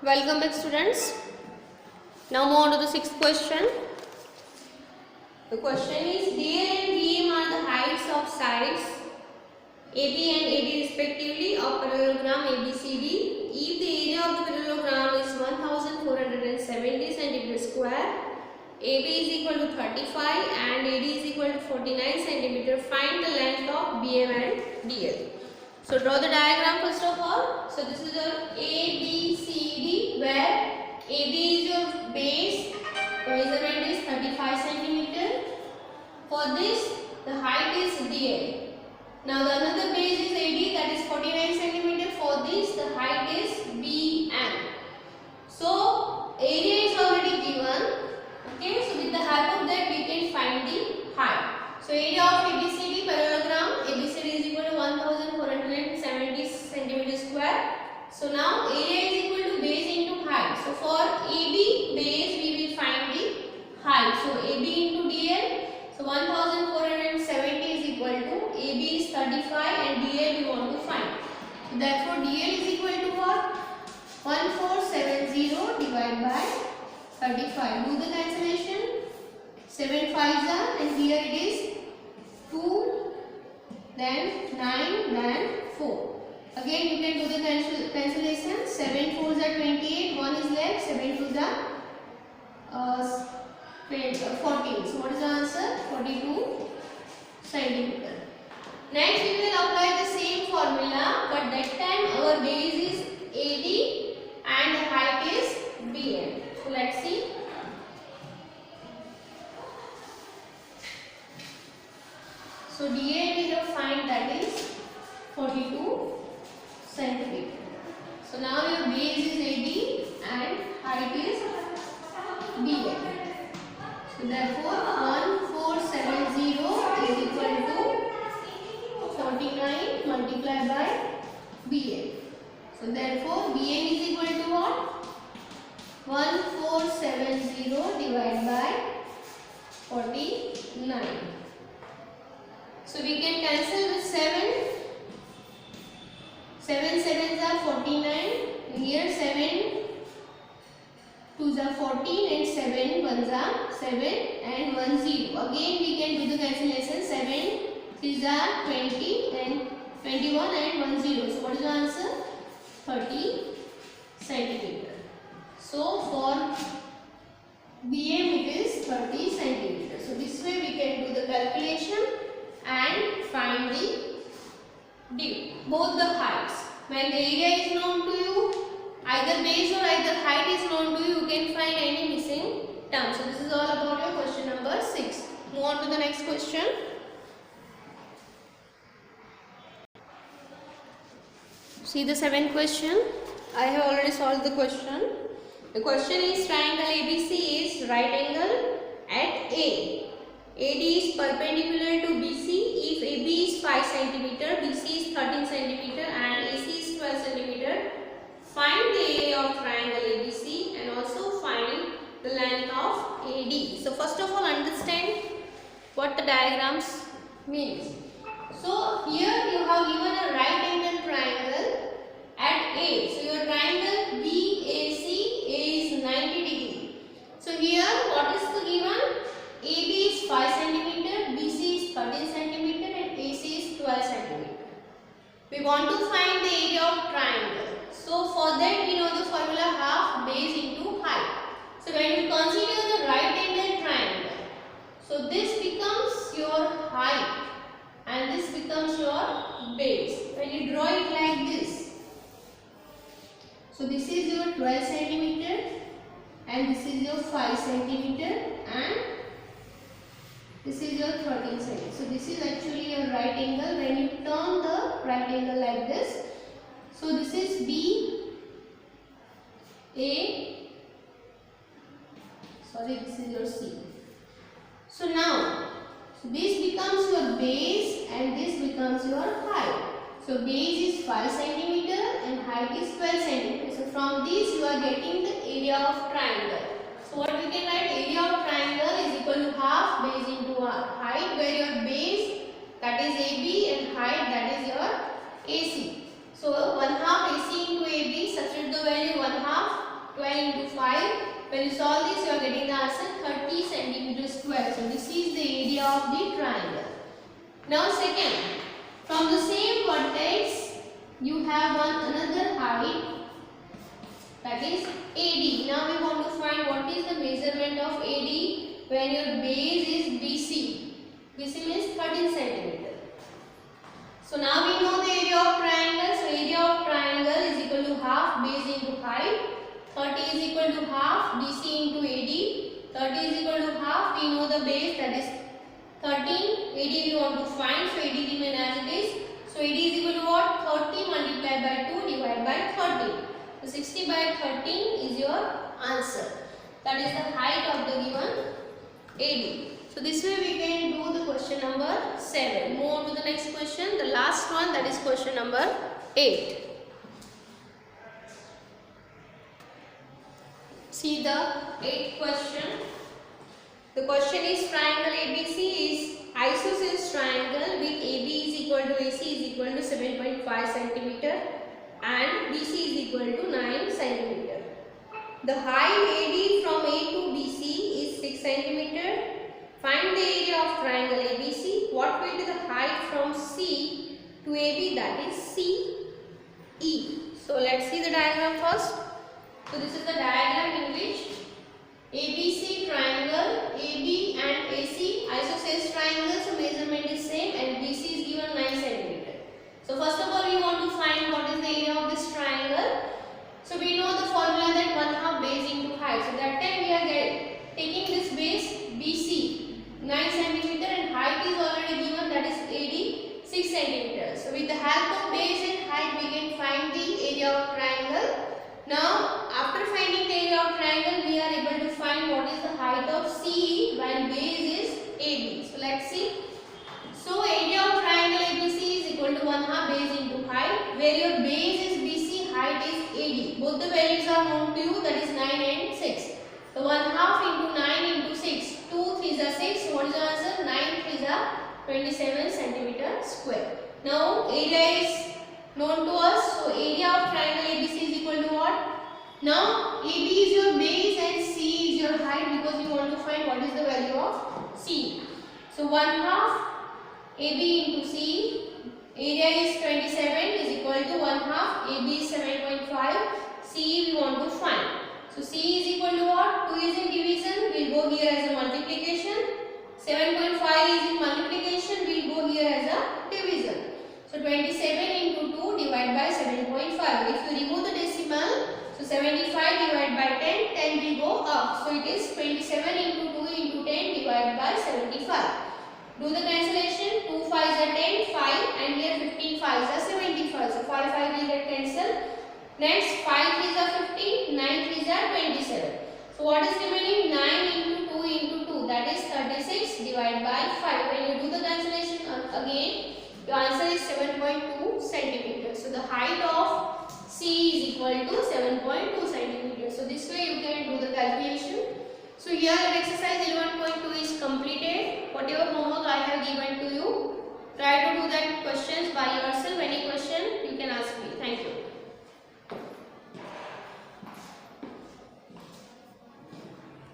Welcome back, students. Now move on to the sixth question. The question is, DL and VM are the heights of sides AB and AD respectively of parallelogram ABCD. If the area of the parallelogram is 1470 cm square, AB is equal to 35 and AD is equal to 49 cm, find the length of BM and DL. So draw the diagram first of all. So this is your ABCD, where AB is your base, measurement is 35 cm. For this, the height is DL. Now the another base is AD, that is 49 cm. For this, the height is BM. So area is already given. Okay, so with the help of that we can find the height. So area of ABCD parallelogram, ABCD is equal to 1470 cm square. So now area is equal to base into height. So for AB base we will find the height. So AB into DL. So 1470 is equal to AB is 35 and DL we want to find. So therefore DL is equal to what? 1470 divided by 35. Do the cancellation. 7 5s are, and here it is 2, then 9, then 4. Again you can do the cancellation. 7 4s are 28, 1 is left, 7 2s are 14. So what is the answer? 42 centimeter. Next we will apply the same formula, but that time our base is AD and the height is BM. So let's see. So DL we have find, that is 42 centimeter. So now your base is AD and height is BM. So therefore 1470 is equal to 49 multiplied by BM. So therefore BM is equal to what? 1470 divided by 49. So we can cancel with 7. 7 7s are 49. Here 7 2s are 14 and 7 1s are 7 and 1 0. Again we can do the cancellation. 7 3s are 20 and 21 and 1 0. So what is the answer? 30 centimeter. So for BM it is 30 centimeter. So this way we can do the calculation and find both the heights. When the area is known to you, either base or either height is known to you, you can find any missing term. So this is all about your question number 6. Move on to the next question. See the 7th question. I have already solved the question. The question is, triangle ABC is right angle at A. AD is perpendicular to BC. If AB is 5 cm, BC is 13 cm and AC is 12 cm, find the area of triangle ABC and also find the length of AD. So first of all understand what the diagrams means. So here you have given a right angle triangle at A. So your triangle BAC is 90 degree. So here what is the given? AB is 5 cm, BC is 13 cm and AC is 12 cm. We want to find the area of triangle. So for that we know the formula half base into height. So when you consider the right angle triangle, so this becomes your height and this becomes your base. When you draw it like this, so this is your 12 centimeter and this is your 5 centimeter and this is your 13 centimeter. So this is actually your right angle. When you turn the right angle like this, so this is B, A, this is your C. So now, so this becomes your base and this becomes your height. So base is 5 centimeter and height is 12 centimeter. So from this you are getting the area of triangle. So what we can write? Area of triangle is equal to half base into height, where your base, that is AB, and height, that is your AC. So 1/2 AC into AB, substitute the value 1/2 12 into 5. When you solve this, you are getting the answer 30 centimeters square. So this is the area of the triangle. Now second, from the same vertex, you have another height, that is AD. Now we want to find what is the measurement of AD when your base is BC. BC means 13 centimeter. So now we know the area of triangle. So area of triangle is equal to half base into height. 30 is equal to half BC into AD. 30 is equal to half. We know the base, that is 13. AD we want to find. So AD remain as it is. So AD is equal to what? 30 multiplied by 2 divided by 13. So 60 by 13 is your answer. That is the height of the given AD. So this way we can do the question number 7. Move on to the next question, the last one, that is question number 8. See the 8th question. The question is triangle ABC is isosceles triangle with AB is equal to AC is equal to 7.5 centimeter and BC is equal to 9 centimeter. The height AD from A to BC is 6 centimeter. Find the area of triangle ABC. What will be the height from C to AB, that is CE. So let's see the diagram first. So this is the diagram in which ABC triangle, AB and AC isosceles triangle, so measurement is same and BC is given 9 centimeter. So first of all we want to find what is the area of this triangle. So we know the formula that 1/2 base into height. So that time we are taking this base BC 9 centimeter and height is already given, that is AD 6 centimeters. So with the help of base and height we can find the area of triangle. Now after finding the area of triangle we are able to find what is the height of CE while base is AB. So let's see. So area of triangle ABC is equal to 1/2 base into height, where your base is BC, height is AD. Both the values are known to you, that is 9 and 6. So 1/2 into 9 into 6. 2 3s are 6. So what is the answer? 9 3s are 27 centimeter square. Now area is known to us. So area of triangle ABC is equal to what? Now AB is your base and C is your height, because you want to find what is the value of C. So 1/2 AB into C, area is 27 is equal to 1/2. AB is 7.5. C we want to find. So C is equal to what? 2 is in division, will go here as a multiplication. 7.5 is in multiplication, will go here as a division. So 27 into 2 divided by 7.5. If you remove the decimal, so 75 divided by 10, 10 will go up. So it is 27 into 2 into 10 divided by 75. Do the cancellation. 2 5s are 10, 5 and here 15 5s are 75. So 5 will get cancelled. Next 5 3s are 15, 9 3s are 27. So what is remaining? 9 into 2 into 2, that is 36 divided by 5. When you do the cancellation again, your answer is 7.2 centimeters. So the height of C is equal to 7.2 centimeters. So this way you can do the calculation. So here exercise 11.2 is completed. Whatever homework I have given to you, try to do that questions by yourself. Any question you can ask me. Thank you.